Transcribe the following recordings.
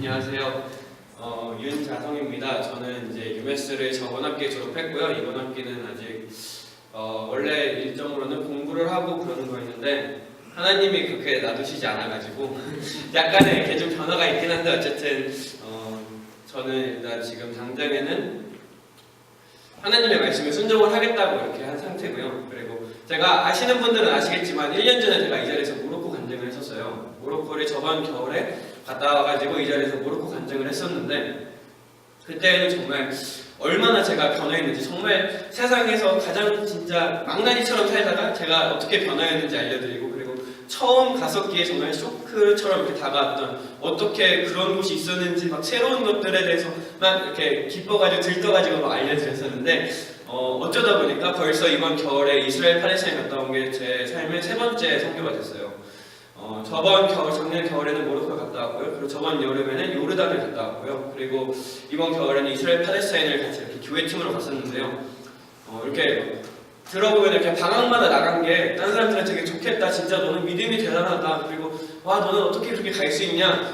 안녕하세요. 윤자성입니다. 저는 이제 UMS를 저번 학기에 졸업했고요. 이번 학기는 아직 원래 일정으로는 공부를 하고 그러는 거였는데 하나님이 그렇게 놔두시지 않아가지고 약간의 이렇게 좀 변화가 있긴 한데 어쨌든 저는 일단 지금 당장에는 하나님의 말씀에 순종을 하겠다고 이렇게 한 상태고요. 그리고 제가 아시는 분들은 아시겠지만 1년 전에 제가 이 자리에서 모로코 간증을 했었어요. 모로코를 저번 겨울에 갔다 와가지고 이 자리에서 모로코 간증을 했었는데 그때는 정말 얼마나 제가 변화했는지, 정말 세상에서 가장 진짜 망나니처럼 살다가 제가 어떻게 변화했는지 알려드리고, 그리고 처음 갔었기에 정말 쇼크처럼 이렇게 다가왔던, 어떻게 그런 곳이 있었는지 막 새로운 것들에 대해서 막 이렇게 기뻐가지고 들떠가지고 막 알려드렸었는데 어쩌다 보니까 벌써 이번 겨울에 이스라엘 팔레스타인 갔다 온 게 제 삶의 3번째 선교가 됐어요. 저번 겨울, 작년 겨울에는 모로코 갔다 왔고요. 그리고 저번 여름에는 요르단을 갔다 왔고요. 그리고 이번 겨울에는 이스라엘 팔레스타인을 같이 이렇게 교회팀으로 갔었는데요. 이렇게 들어보면 이렇게 방학마다 나간 게 다른 사람들은 되게 좋겠다, 진짜 너는 믿음이 대단하다, 그리고 와 너는 어떻게 그렇게 갈 수 있냐,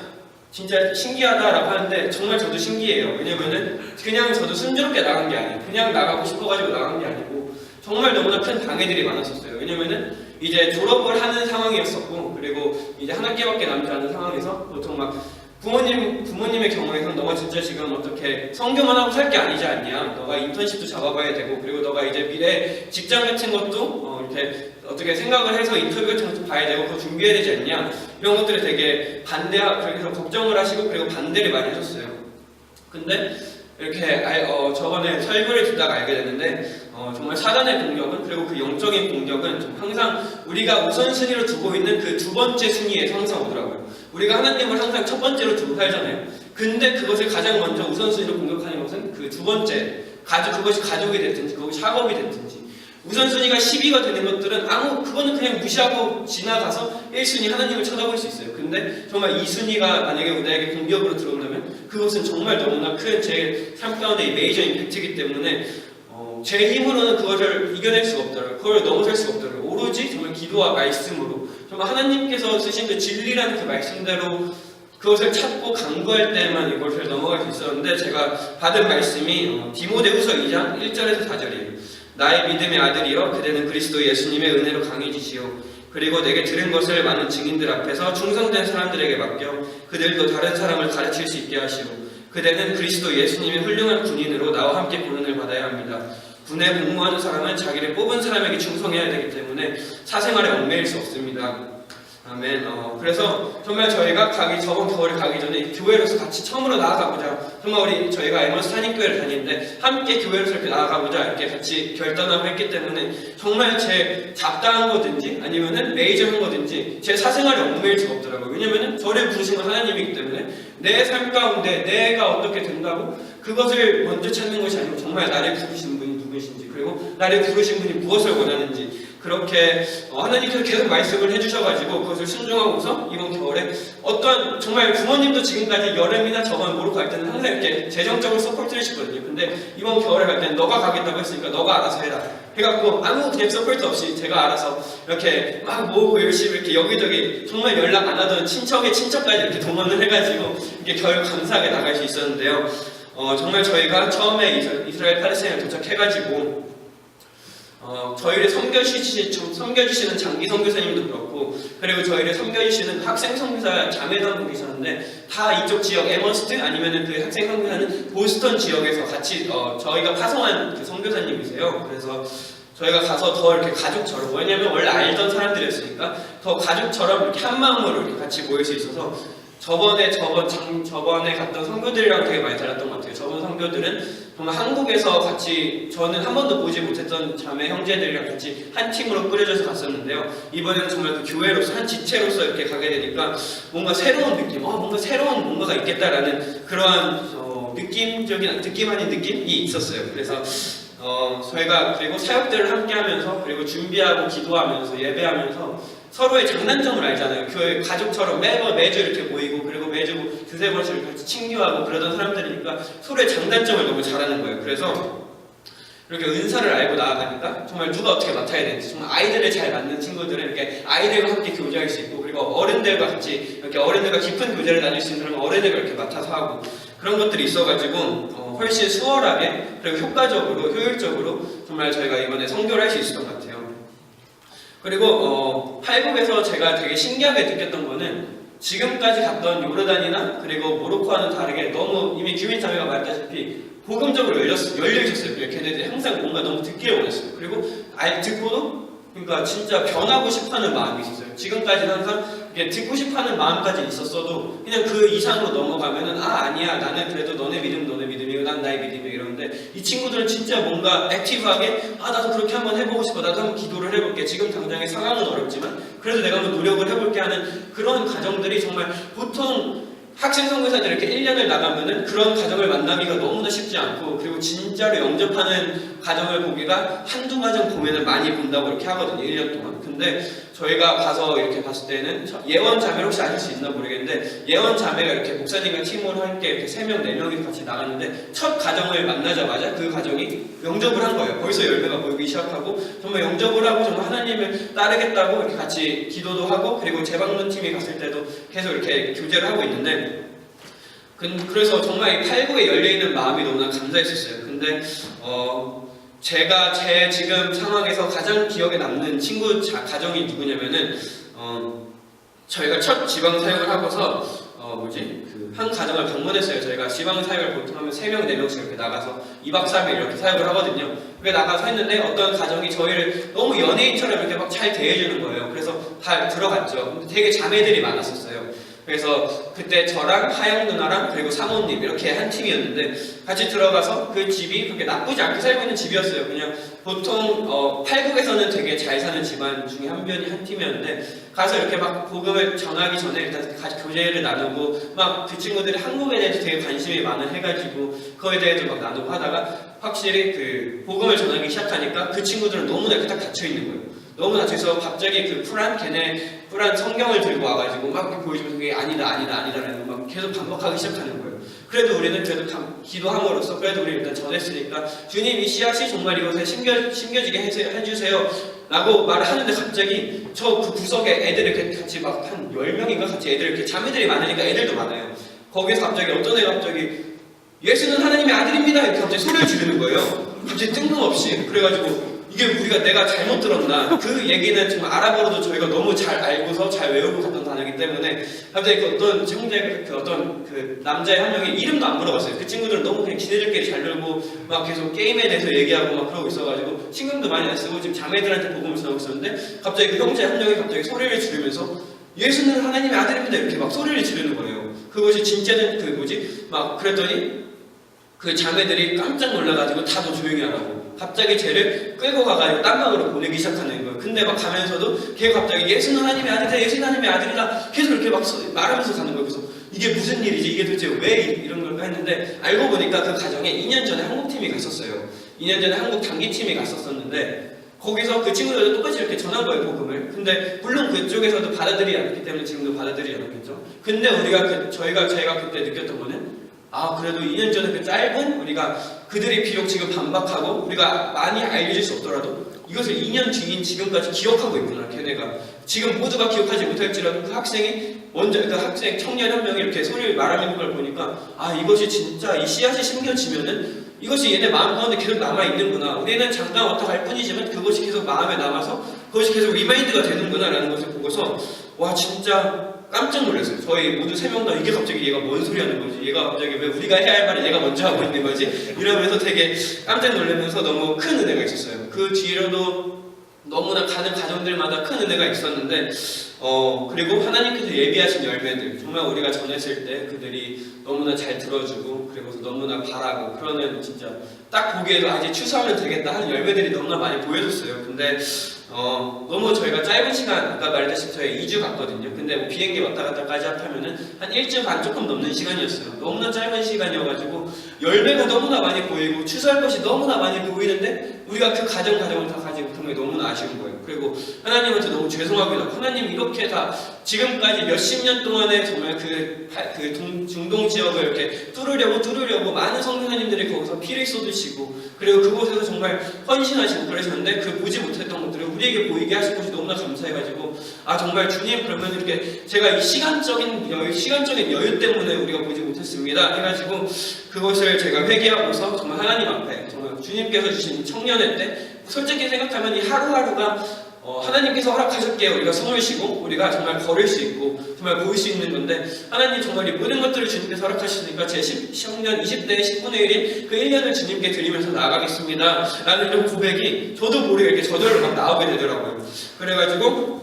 진짜 신기하다라고 하는데 정말 저도 신기해요. 왜냐면은 그냥 저도 순조롭게 나간 게 아니에요. 그냥 나가고 싶어가지고 나간 게 아니고 정말 너무나 큰 방해들이 많았었어요. 왜냐면은 이제 졸업을 하는 상황이었었고, 그리고 이제 한 학기밖에 남지 않은 상황에서 보통 막 부모님의 경우에는 너가 진짜 지금 어떻게 성교만 하고 살 게 아니지 않냐, 너가 인턴십도 잡아봐야 되고, 그리고 너가 이제 미래 직장 같은 것도 이렇게 어떻게 생각을 해서 인터뷰 같은 것도 봐야 되고 그거 준비해야 되지 않냐, 이런 것들을 되게 그래서 걱정을 하시고 그리고 반대를 많이 하셨어요. 근데 이렇게 저번에 설교를 듣다가 알게 됐는데 정말 사단의 공격은, 그리고 그 영적인 공격은 항상 우리가 우선순위로 두고 있는 그 두 번째 순위에 항상 오더라고요. 우리가 하나님을 항상 첫 번째로 두고 살잖아요. 근데 그것을 가장 먼저 우선순위로 공격하는 것은 그 두 번째, 그것이 가족이 됐든지 그것이 학업이 됐든지 우선순위가 10위가 되는 것들은 그거는 그냥 무시하고 지나가서 1순위 하나님을 쳐다볼 수 있어요. 근데 정말 2순위가 만약에 우리에게 공격으로 들어온다면 그것은 정말 너무나 큰 제 삶 가운데 이 메이저 임팩트이기 때문에 제 힘으로는 그것을 이겨낼 수가 없더라고요. 그걸 넘어설 수가 없더라고요. 오로지 정말 기도와 말씀으로, 정말 하나님께서 쓰신 그 진리라는 그 말씀대로 그것을 찾고 간구할 때만 이것을 넘어갈 수 있었는데, 제가 받은 말씀이 디모데후서 2장 1절에서 4절이에요. 나의 믿음의 아들이여, 그대는 그리스도 예수님의 은혜로 강해지시오. 그리고 내게 들은 것을 많은 증인들 앞에서 충성된 사람들에게 맡겨 그들도 다른 사람을 가르칠 수 있게 하시오. 그대는 그리스도 예수님의 훌륭한 군인으로 나와 함께 고난을 받아야 합니다. 군에 복무하는 사람은 자기를 뽑은 사람에게 충성해야 되기 때문에 사생활에 얽매일 수 없습니다. 아멘. 그래서 정말 저희가 저번 겨울에 가기 전에 교회로서 같이 처음으로 나아가보자. 정말 저희가 에머스 한인교회를 다니는데 함께 교회로서 이렇게 나아가보자 이렇게 같이 결단하고 했기 때문에 정말 제 잡다한 거든지 아니면은 메이저한 거든지 제 사생활에 얽매일 수가 없더라고요. 왜냐면은 저를 부르신 건 하나님이기 때문에 내 삶 가운데 내가 어떻게 된다고 그것을 먼저 찾는 것이 아니고 정말 나를 부르신 분이 누구신지, 그리고 나를 부르신 분이 무엇을 원하는지, 그렇게 하나님께서 계속 말씀을 해주셔가지고 그것을 순종하고서 이번 겨울에 어떤 정말 부모님도 지금까지 여름이나 저번 모로코 갈 때는 항상 이렇게 재정적으로 서포트를 해주시거든요. 근데 이번 겨울에 갈 때는 너가 가겠다고 했으니까 너가 알아서 해라 해갖고 아무 그냥 서포트 없이 제가 알아서 이렇게 막 모으고 열심히 이렇게 여기저기 정말 연락 안 하던 친척의 친척까지 이렇게 동원을 해가지고 이렇게 겨울 감사하게 나갈 수 있었는데요. 정말 저희가 처음에 이스라엘 팔레스타인에 도착해가지고 저희를 섬겨주시는 장기 선교사님도 그렇고, 그리고 저희를 섬겨주시는 학생 선교사 자매단 분이 있었는데 다 이쪽 지역 에머스트 아니면은 그 학생 선교사는 보스턴 지역에서 같이 저희가 파송한 그 선교사님이세요. 그래서 저희가 가서 더 이렇게 가족처럼, 왜냐면 원래 알던 사람들이었으니까 더 가족처럼 이렇게 한 마음으로 이렇게 같이 모일 수 있어서 저번에 갔던 선교들이랑 되게 많이 달랐던 것 같아요. 저번 선교들은 정말 한국에서 같이 저는 한 번도 보지 못했던 자매 형제들이랑 같이 한 팀으로 꾸려져서 갔었는데요. 이번에는 정말 그 교회로서 한 지체로서 이렇게 가게 되니까 뭔가 새로운 느낌, 뭔가 새로운 뭔가가 있겠다라는 그러한 느낌 아닌 느낌이 있었어요. 그래서 저희가 그리고 사역들을 함께 하면서, 그리고 준비하고 기도하면서 예배하면서 서로의 장단점을 알잖아요. 교회 가족처럼 매주 이렇게 모이고, 그리고 매주 두세 번씩 같이 친교하고 그러던 사람들이니까 서로의 장단점을 너무 잘 아는 거예요. 그래서 이렇게 은사를 알고 나아가니까 정말 누가 어떻게 맡아야 되는지, 정말 아이들을 잘 맡는 친구들은 이렇게 아이들과 함께 교제할 수 있고, 그리고 어른들과 같이 이렇게 어른들과 깊은 교제를 나눌 수 있는 어른들과 이렇게 맡아서 하고, 그런 것들이 있어가지고 훨씬 수월하게 그리고 효과적으로 효율적으로 정말 저희가 이번에 선교를 할 수 있었던 것 같아요. 그리고 팔국에서 제가 되게 신기하게 느꼈던 거는 지금까지 갔던 요르단이나 그리고 모로코와는 다르게 너무 이미 규민 자매가 말했다시피 복음적으로 열려 있었어요. 걔네들이 항상 뭔가 너무 듣기를 원했어요. 그리고 듣고도 그러니까 진짜 변하고 싶어하는 마음이 있었어요. 지금까지는 항상 이렇게 듣고 싶어하는 마음까지 있었어도 그냥 그 이상으로 넘어가면은 아니야, 나는 그래도 너네 믿음이고 난 나의 믿음이고 이러는데, 이 친구들은 진짜 뭔가 액티브하게 나도 그렇게 한번 해보고 싶어, 나도 한번 기도를 해볼게, 지금 당장의 상황은 어렵지만 그래도 내가 한번 노력을 해볼게 하는 그런 가정들이 정말 보통 학생 선교사들 이렇게 1년을 나가면은 그런 가정을 만나기가 너무나 쉽지 않고, 그리고 진짜로 영접하는 가정을 보기가 한두 가정 보면은 많이 본다고 이렇게 하거든요, 1년 동안. 근데 저희가 가서 이렇게 봤을 때는 예원 자매를 혹시 아실 수 있나 모르겠는데, 예원 자매가 이렇게 목사님과 팀으로 함께 이렇게 3명, 4명이 같이 나갔는데 첫 가정을 만나자마자 그 가정이 영접을 한 거예요. 거기서 열매가 보이기 시작하고 정말 영접을 하고 정말 하나님을 따르겠다고 이렇게 같이 기도도 하고, 그리고 재방문팀이 갔을 때도 계속 이렇게 교제를 하고 있는데, 그래서 정말 이 팔국에 열려있는 마음이 너무나 감사했었어요. 근데 제가 제 지금 상황에서 가장 기억에 남는 친구 가정이 누구냐면은 저희가 첫 지방 사역을 하고서 한 가정을 방문했어요. 저희가 지방 사역을 보통 하면 3명, 4명씩 이렇게 나가서 2박 3일 이렇게 사역을 하거든요. 그게 나가서 했는데 어떤 가정이 저희를 너무 연예인처럼 이렇게 막 잘 대해주는 거예요. 그래서 다 들어갔죠. 근데 되게 자매들이 많았었어요. 그래서 그때 저랑 하영 누나랑 그리고 사모님 이렇게 한 팀이었는데 같이 들어가서 그 집이 그렇게 나쁘지 않게 살고 있는 집이었어요. 그냥 보통 팔국에서는 되게 잘 사는 집안 중에 한 면이 한 팀이었는데, 가서 이렇게 막 복음을 전하기 전에 일단 같이 교제를 나누고 막 그 친구들이 한국에 대해서 되게 관심이 많아 해가지고 그거에 대해서 막 나누고 하다가 확실히 그 복음을 전하기 시작하니까 그 친구들은 너무나 이렇게 딱 닫혀있는 거예요. 너무 닫혀서 갑자기 그 푸란 성경을 들고 와가지고 막 이렇게 보여주면서 그게 아니다라는 거 막 계속 반복하기 시작하는 거예요. 그래도 우리는 그래도 기도함으로써 그래도 우리 일단 전했으니까 주님 이 씨앗이 정말 이것에 심겨지게 해주세요 라고 말을 하는데, 갑자기 저 그 구석에 애들 이렇게 같이 막 한 10명인가 같이 애들 이렇게 자매들이 많으니까 애들도 많아요. 거기서 갑자기 어떤 애가 갑자기 예수는 하나님의 아들입니다 이렇게 갑자기 소리를 지르는 거예요. 갑자기 뜬금없이. 그래가지고 이게 내가 잘못 들었나, 그 얘기는 정말 아랍어로도 저희가 너무 잘 알고서 잘 외우고 갔던 단어이기 때문에 갑자기 그 어떤 형제, 그 남자의 한 명이 이름도 안 물어봤어요. 그 친구들은 너무 그냥 지네들끼리 잘 놀고 막 계속 게임에 대해서 얘기하고 막 그러고 있어가지고 신경도 많이 안 쓰고 지금 자매들한테 복음을 전하고 있었는데, 갑자기 그 형제 한 명이 갑자기 소리를 지르면서 예수는 하나님의 아들입니다 이렇게 막 소리를 지르는 거예요. 그것이 진짜는 막 그랬더니 그 자매들이 깜짝 놀라가지고 다들 조용히 하라고 갑자기 쟤를 끌고 가가지고 딴 방으로 보내기 시작하는 거예요. 근데 막 가면서도 걔가 갑자기 예수는 하나님의 아들이다, 예수는 하나님의 아들이다 계속 이렇게 막 말하면서 가는 거예요. 그래서 이게 무슨 일이지, 이게 도대체 왜 이런 걸까 했는데, 알고 보니까 그 가정에 2년 전에 한국팀이 갔었어요. 2년 전에 한국 단기팀이 갔었었는데 거기서 그 친구들도 똑같이 이렇게 전한 거예요, 복음을. 근데 물론 그쪽에서도 받아들이지 않았기 때문에 지금도 받아들이지 않았겠죠. 근데 제가 그때 느꼈던 거는 그래도 2년 전에 그 짧은 우리가 그들이 비록 지금 반박하고 우리가 많이 알려줄 수 없더라도 이것을 2년 뒤인 지금까지 기억하고 있구나. 걔네가 지금 모두가 기억하지 못할지라도 그 학생이 먼저 그 학생 청년 한 명이 이렇게 소리를 말하는 걸 보니까 이것이 진짜 이 씨앗이 심겨지면은 이것이 얘네 마음 가운데 계속 남아있는구나. 우리는 잠깐 왔다 갈 뿐이지만 그것이 계속 마음에 남아서 그것이 계속 리마인드가 되는구나 라는 것을 보고서 와 진짜 깜짝 놀랐어요. 저희 모두 3명 다 이게 갑자기 얘가 뭔 소리 하는 거지? 얘가 갑자기 왜 우리가 해야 할 말을 얘가 먼저 하고 있는 거지? 이러면서 되게 깜짝 놀라면서 너무 큰 은혜가 있었어요. 그 뒤로도 너무나 가는 가정들마다 큰 은혜가 있었는데 그리고 하나님께서 예비하신 열매들, 정말 우리가 전했을 때 그들이 너무나 잘 들어주고 그리고 너무나 바라고 그러는 진짜 딱 보기에도 이제 추수하면 되겠다 하는 열매들이 너무나 많이 보여줬어요. 근데 너무 저희가 짧은 시간, 아까 말했다시피 저희 2주 갔거든요. 근데 비행기 왔다 갔다까지 합하면은 한 1주 반 조금 넘는 시간이었어요. 너무나 짧은 시간이어가지고 열매가 너무나 많이 보이고 추수할 것이 너무나 많이 보이는데 우리가 그 가정을 다 가지고 그런 게 너무나 아쉬운 거예요. 그리고 하나님한테 너무 죄송하기도 하고, 하나님 이렇게 다 지금까지 몇십 년 동안에 정말 중동 지역을 이렇게 뚫으려고 많은 성도님들이 거기서 피를 쏟으시고, 그리고 그곳에서 정말 헌신하시고 그러셨는데 그 보지 못했던 것들을 우리에게 보이게 하신 것이 너무나 감사해가지고, 아 정말 주님, 그러면 이렇게 제가 이 시간적인 여유 때문에 우리가 보지 못했습니다 해가지고 그것을 제가 회개하고서 정말 하나님 앞에 정말 주님께서 주신 청년회 때 솔직히 생각하면 이 하루하루가 하나님께서 허락하셨기에 우리가 숨을 쉬고 우리가 정말 걸을 수 있고 정말 보일 수 있는 건데, 하나님 정말 이 모든 것들을 주님께서 허락하시니까 제 10년 20대의 10분의 1인 그 1년을 주님께 드리면서 나아가겠습니다 라는 이런 고백이 저도 모르게 이렇게 저절로 막 나오게 되더라고요. 그래가지고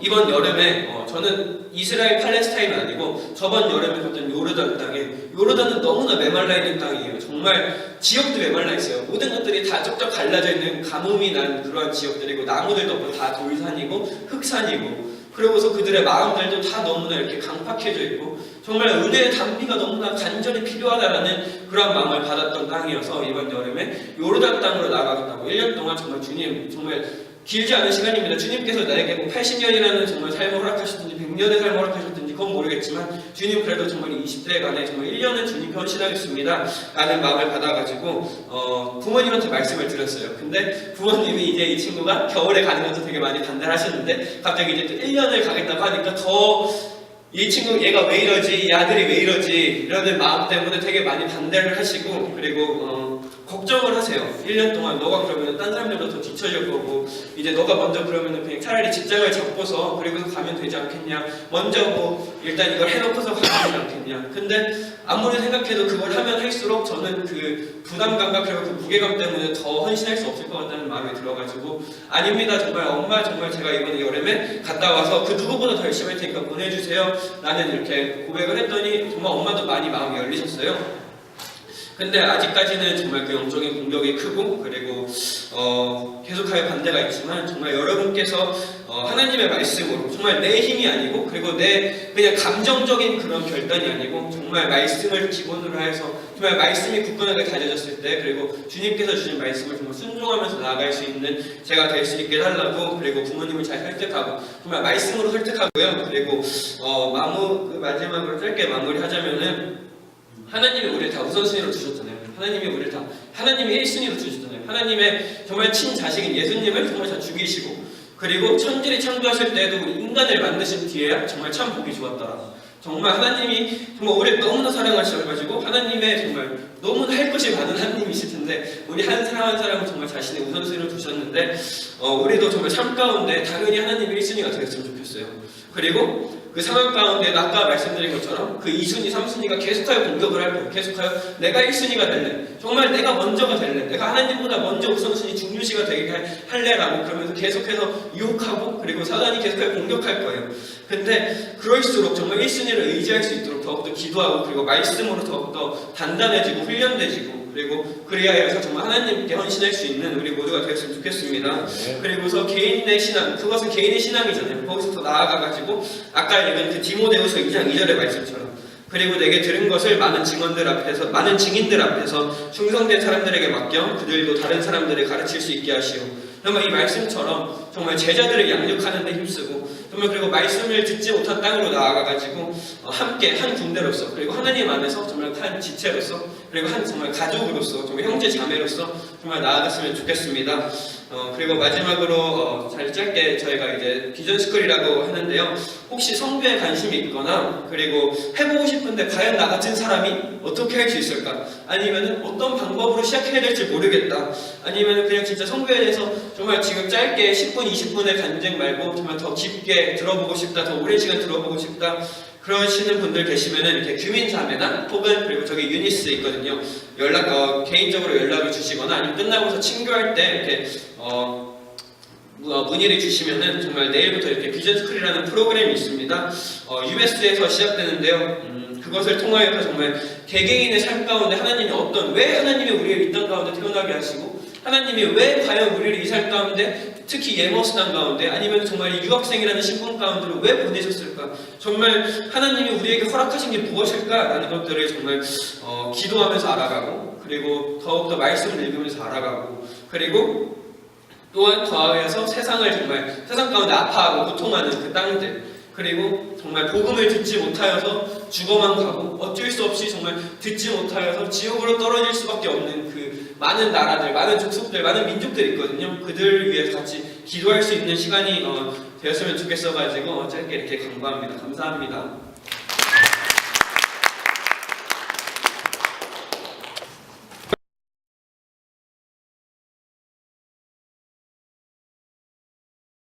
이번 여름에 저는 이스라엘 팔레스타인은 아니고 저번 여름에 갔던 요르단 땅에, 요르단은 너무나 메말라 있는 땅이에요. 정말 지역도 메말라 있어요. 모든 것들이 다 쩍쩍 갈라져 있는 가뭄이 난 그러한 지역들이고, 나무들도 없고 다 돌산이고 흙산이고, 그러고서 그들의 마음들도 다 너무나 이렇게 강팍해져 있고 정말 은혜의 단비가 너무나 간절히 필요하다라는 그런 마음을 받았던 땅이어서 이번 여름에 요르단 땅으로 나가겠다고 1년 동안 정말 주님, 정말 길지 않은 시간입니다. 주님께서 나에게 80년이라는 정말 삶을 허락하셨든지 100년의 삶을 허락하셨든지 그건 모르겠지만, 주님 그래도 정말 20대에 간에 정말 1년은 주님께 헌신하겠습니다 라는 마음을 받아가지고 부모님한테 말씀을 드렸어요. 근데 부모님이 이제 이 친구가 겨울에 가는 것도 되게 많이 반대를 하셨는데, 갑자기 이제 또 1년을 가겠다고 하니까 더 이 친구 얘가 왜 이러지, 이 아들이 왜 이러지 이러는 마음 때문에 되게 많이 반대를 하시고, 그리고 걱정을 하세요. 1년 동안 너가 그러면 딴 사람들보다 더 뒤처질 거고, 이제 너가 먼저 그러면 그냥 차라리 직장을 잡고서 그리고 가면 되지 않겠냐, 먼저 뭐 일단 이걸 해놓고서 가면 되지 않겠냐. 근데 아무리 생각해도 그걸 하면 할수록 저는 그 부담감과 그리고 그 무게감 때문에 더 헌신할 수 없을 것 같다는 마음이 들어가지고, 아닙니다, 정말 엄마 정말 제가 이번에 여름에 갔다 와서 그 누구보다 더 열심히 할 테니까 보내주세요 라는 이렇게 고백을 했더니 정말 엄마도 많이 마음이 열리셨어요. 근데 아직까지는 정말 그 영적인 공격이 크고, 그리고 계속하여 반대가 있지만, 정말 여러분께서 하나님의 말씀으로 정말 내 힘이 아니고, 그리고 내 그냥 감정적인 그런 결단이 아니고 정말 말씀을 기본으로 해서 정말 말씀이 굳건하게 다져졌을 때, 그리고 주님께서 주신 말씀을 정말 순종하면서 나아갈 수 있는 제가 될 수 있게 하려고, 그리고 부모님을 잘 설득하고 정말 말씀으로 설득하고요. 그리고 마지막으로 짧게 마무리하자면은, 하나님이 우리를 다 우선순위로 두셨잖아요. 하나님이 1순위로 두셨잖아요. 하나님의 정말 친자식인 예수님을 정말 다 죽이시고, 그리고 천지를 창조하실 때에도 우리 인간을 만드신 뒤에야 정말 참 보기 좋았더라. 정말 하나님이 정말 우리를 너무나 사랑하셔가지고, 하나님의 정말 너무나 할 것이 많은 하나님이실 텐데 우리 한 사람 한 사람은 정말 자신의 우선순위로 두셨는데, 우리도 정말 삶 가운데 당연히 하나님이 1순위가 되었으면 좋겠어요. 그리고 그 상황 가운데 아까 말씀드린 것처럼 그 2순위, 3순위가 계속하여 공격을 할 거예요. 계속하여 내가 1순위가 될래, 정말 내가 먼저가 될래, 내가 하나님보다 먼저 우선순위 중요시가 되게 할래라고 그러면서 계속해서 유혹하고, 그리고 사단이 계속해서 공격할 거예요. 근데 그럴수록 정말 1순위를 의지할 수 있도록 더욱더 기도하고, 그리고 말씀으로 더욱더 단단해지고 훈련되지고, 그리고 그래야 해서 정말 하나님께 헌신할 수 있는 우리 모두가 되었으면 좋겠습니다. 그리고서 개인의 신앙, 그것은 개인의 신앙이잖아요. 거기서 더 나아가가지고 아까 읽은 그 디모데후서 2장 2절의 말씀처럼, 그리고 내게 들은 것을 많은 증인들 앞에서 충성된 사람들에게 맡겨 그들도 다른 사람들을 가르칠 수 있게 하시오. 정말 이 말씀처럼 정말 제자들을 양육하는 데 힘쓰고, 정말 그리고 말씀을 듣지 못한 땅으로 나아가가지고 함께 한 군대로서, 그리고 하나님 안에서 정말 한 지체로서, 그리고 한 정말 가족으로서, 정말 형제 자매로서 정말 나아갔으면 좋겠습니다. 그리고 마지막으로 잘 짧게 저희가 이제 비전스쿨이라고 하는데요. 혹시 성교에 관심이 있거나, 그리고 해보고 싶은데 과연 나 같은 사람이 어떻게 할 수 있을까? 아니면은 어떤 방법으로 시작해야 될지 모르겠다. 아니면은 그냥 진짜 성교에 대해서 정말 지금 짧게 10분, 20분의 간증 말고 정말 더 깊게 들어보고 싶다, 더 오랜 시간 들어보고 싶다, 그러시는 분들 계시면은 이렇게 규민자매나 혹은 그리고 저기 유니스 있거든요. 개인적으로 연락을 주시거나, 아니면 끝나고서 친교할 때 이렇게 문의를 주시면은 정말 내일부터 이렇게 비전스쿨이라는 프로그램이 있습니다. US에서 시작되는데요. 그것을 통하여서 정말 개개인의 삶 가운데 하나님이 왜 하나님이 우리를 이 땅 가운데 태어나게 하시고, 하나님이 왜 과연 우리를 이 삶 가운데, 특히 예머스 땅 가운데, 아니면 정말 유학생이라는 신분 가운데로 왜 보내셨을까? 정말 하나님이 우리에게 허락하신 게 무엇일까라는 것들을 정말 기도하면서 알아가고, 그리고 더욱더 말씀을 읽으면서 알아가고, 그리고 또한 더하여서 세상 가운데 아파하고 고통하는 그 땅들, 그리고 정말 복음을 듣지 못하여서 죽어만 가고 어쩔 수 없이 정말 듣지 못하여서 지옥으로 떨어질 수밖에 없는 그 많은 나라들, 많은 족속들, 많은 민족들이 있거든요. 그들을 위해서 같이 기도할 수 있는 시간이 되었으면 좋겠어가지고 짧게 이렇게 간구합니다. 감사합니다.